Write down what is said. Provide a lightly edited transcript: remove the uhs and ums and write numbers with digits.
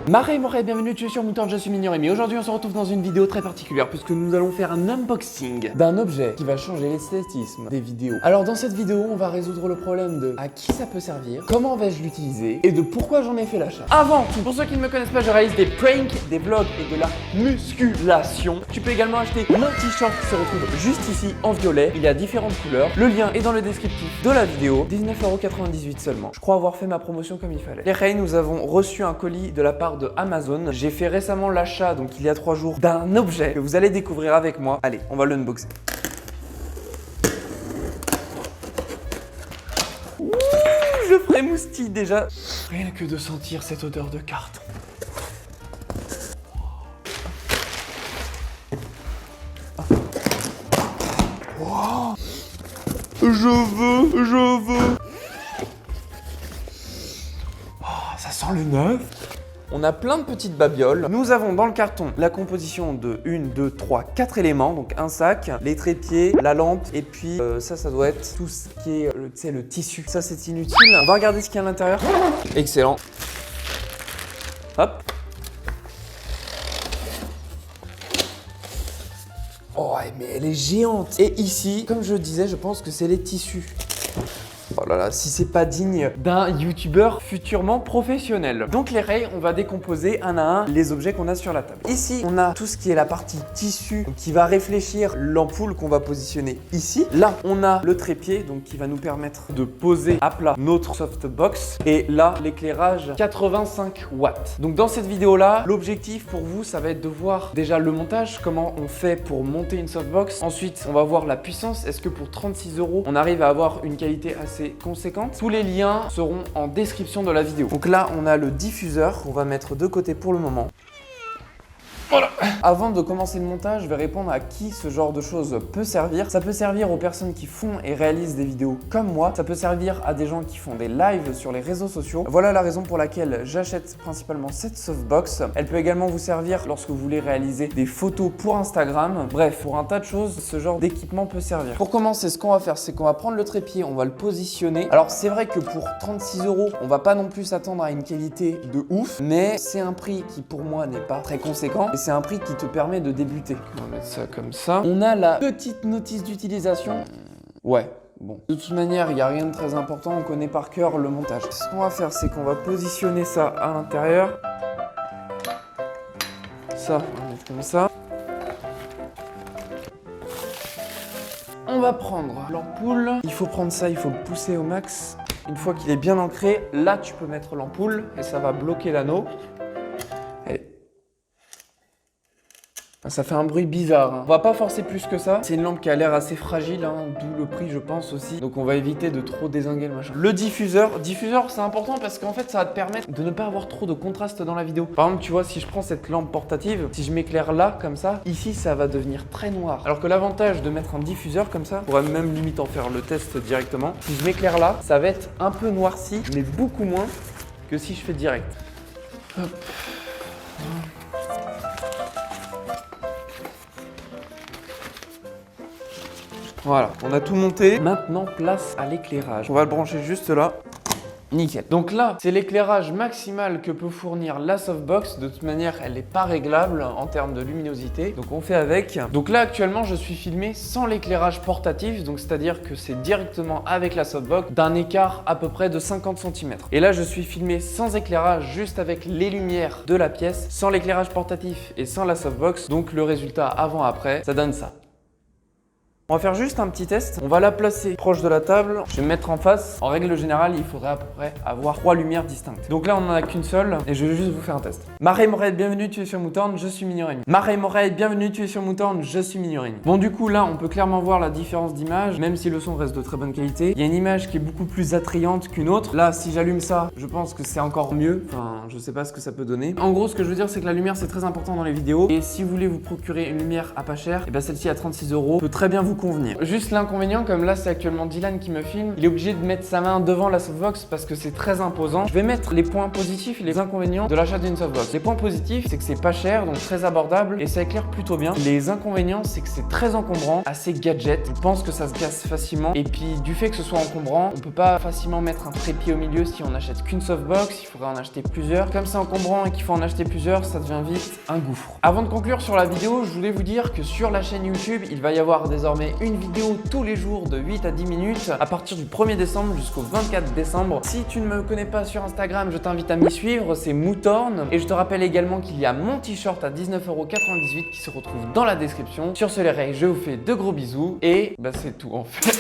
Marais, bienvenue, tu es sur Moutarde, je suis Mignorémy. Aujourd'hui on se retrouve dans une vidéo très particulière puisque nous allons faire un unboxing d'un objet qui va changer l'esthétisme des vidéos. Alors dans cette vidéo on va résoudre le problème de à qui ça peut servir, comment vais-je l'utiliser et de pourquoi j'en ai fait l'achat. Avant tout, pour ceux qui ne me connaissent pas, je réalise des pranks, des vlogs et de la musculation. Tu peux également acheter mon t-shirt qui se retrouve juste ici en violet. Il y a différentes couleurs. Le lien est dans le descriptif de la vidéo. 19,98 € seulement. Je crois avoir fait ma promotion comme il fallait. Les Ray, nous avons reçu un colis de la part de Amazon. J'ai fait récemment l'achat, donc il y a 3 jours, d'un objet que vous allez découvrir avec moi. Allez, on va l'unboxer. Ouh, je frémoustille déjà. Rien que de sentir cette odeur de carton. Wow. Je veux. Oh, ça sent le neuf. On a plein de petites babioles. Nous avons dans le carton la composition de 1, 2, 3, 4 éléments. Donc un sac, les trépieds, la lampe et puis ça doit être tout ce qui est le tissu. Ça c'est inutile. On va regarder ce qu'il y a à l'intérieur. Excellent. Hop. Oh mais elle est géante. Et ici, comme je disais, je pense que c'est les tissus. Oh là là, si c'est pas digne d'un youtubeur futurement professionnel. Donc les Ray, on va décomposer un à un les objets qu'on a sur la table. Ici, on a tout ce qui est la partie tissu donc qui va réfléchir l'ampoule qu'on va positionner ici. Là, on a le trépied donc qui va nous permettre de poser à plat notre softbox. Et là, l'éclairage 85 watts. Donc dans cette vidéo-là, l'objectif pour vous, ça va être de voir déjà le montage, comment on fait pour monter une softbox. Ensuite, on va voir la puissance. Est-ce que pour 36 €, on arrive à avoir une qualité assez conséquente? Tous les liens seront en description de la vidéo. Donc là, on a le diffuseur qu'on va mettre de côté pour le moment. Voilà. Avant de commencer le montage, je vais répondre à qui ce genre de choses peut servir. Ça peut servir aux personnes qui font et réalisent des vidéos comme moi. Ça peut servir à des gens qui font des lives sur les réseaux sociaux. Voilà la raison pour laquelle j'achète principalement cette softbox. Elle peut également vous servir lorsque vous voulez réaliser des photos pour Instagram. Bref, pour un tas de choses, ce genre d'équipement peut servir. Pour commencer, ce qu'on va faire, c'est qu'on va prendre le trépied, on va le positionner. Alors c'est vrai que pour 36 €, on va pas non plus s'attendre à une qualité de ouf, mais c'est un prix qui pour moi n'est pas très conséquent. Et c'est un prix qui te permet de débuter. On va mettre ça comme ça. On a la petite notice d'utilisation. Ouais, bon. De toute manière, il n'y a rien de très important. On connaît par cœur le montage. Ce qu'on va faire, c'est qu'on va positionner ça à l'intérieur. Ça, on va mettre comme ça. On va prendre l'ampoule. Il faut prendre ça, il faut le pousser au max. Une fois qu'il est bien ancré, là, tu peux mettre l'ampoule et ça va bloquer l'anneau. Et ça fait un bruit bizarre. On va pas forcer plus que ça. C'est une lampe qui a l'air assez fragile, d'où le prix je pense aussi. Donc on va éviter de trop dézinguer le machin. Le diffuseur c'est important parce qu'en fait ça va te permettre de ne pas avoir trop de contraste dans la vidéo. Par exemple tu vois, si je prends cette lampe portative, si je m'éclaire là comme ça, ici ça va devenir très noir. Alors que l'avantage de mettre un diffuseur comme ça, on pourrait même limite en faire le test directement. Si je m'éclaire là, ça va être un peu noirci, mais beaucoup moins que si je fais direct. Hop. Voilà, on a tout monté. Maintenant, place à l'éclairage. On va le brancher juste là. Nickel. Donc là, c'est l'éclairage maximal que peut fournir la softbox. De toute manière, elle n'est pas réglable en termes de luminosité. Donc on fait avec. Donc là, actuellement, je suis filmé sans l'éclairage portatif. Donc c'est-à-dire que c'est directement avec la softbox d'un écart à peu près de 50 cm. Et là, je suis filmé sans éclairage, juste avec les lumières de la pièce, sans l'éclairage portatif et sans la softbox. Donc le résultat avant-après, ça donne ça. On va faire juste un petit test. On va la placer proche de la table. Je vais me mettre en face. En règle générale, il faudrait à peu près avoir 3 lumières distinctes. Donc là, on n'en a qu'une seule et je vais juste vous faire un test. Marais, bienvenue, tu es sur Moutarde, je suis Mignorémy. Marais, bienvenue, tu es sur Moutarde, je suis Mignorémy. Bon, du coup, là, on peut clairement voir la différence d'image, même si le son reste de très bonne qualité. Il y a une image qui est beaucoup plus attrayante qu'une autre. Là, si j'allume ça, je pense que c'est encore mieux. Enfin, je sais pas ce que ça peut donner. En gros, ce que je veux dire, c'est que la lumière, c'est très important dans les vidéos. Et si vous voulez vous procurer une lumière à pas cher, et ben celle-ci à 36 € peut très bien vous vous convenir. Juste l'inconvénient, comme là c'est actuellement Dylan qui me filme, il est obligé de mettre sa main devant la softbox parce que c'est très imposant. Je vais mettre les points positifs et les inconvénients de l'achat d'une softbox. Les points positifs, c'est que c'est pas cher, donc très abordable et ça éclaire plutôt bien. Les inconvénients, c'est que c'est très encombrant, assez gadget. Je pense que ça se casse facilement. Et puis du fait que ce soit encombrant, on peut pas facilement mettre un trépied au milieu si on n'achète qu'une softbox. Il faudrait en acheter plusieurs. Comme c'est encombrant et qu'il faut en acheter plusieurs, ça devient vite un gouffre. Avant de conclure sur la vidéo, je voulais vous dire que sur la chaîne YouTube, il va y avoir désormais une vidéo tous les jours de 8 à 10 minutes à partir du 1er décembre jusqu'au 24 décembre. Si tu ne me connais pas sur Instagram, je t'invite à m'y suivre, c'est Moutorn. Et je te rappelle également qu'il y a mon t-shirt à 19,98 € qui se retrouve dans la description. Sur ce les Rays, je vous fais de gros bisous et bah c'est tout en fait.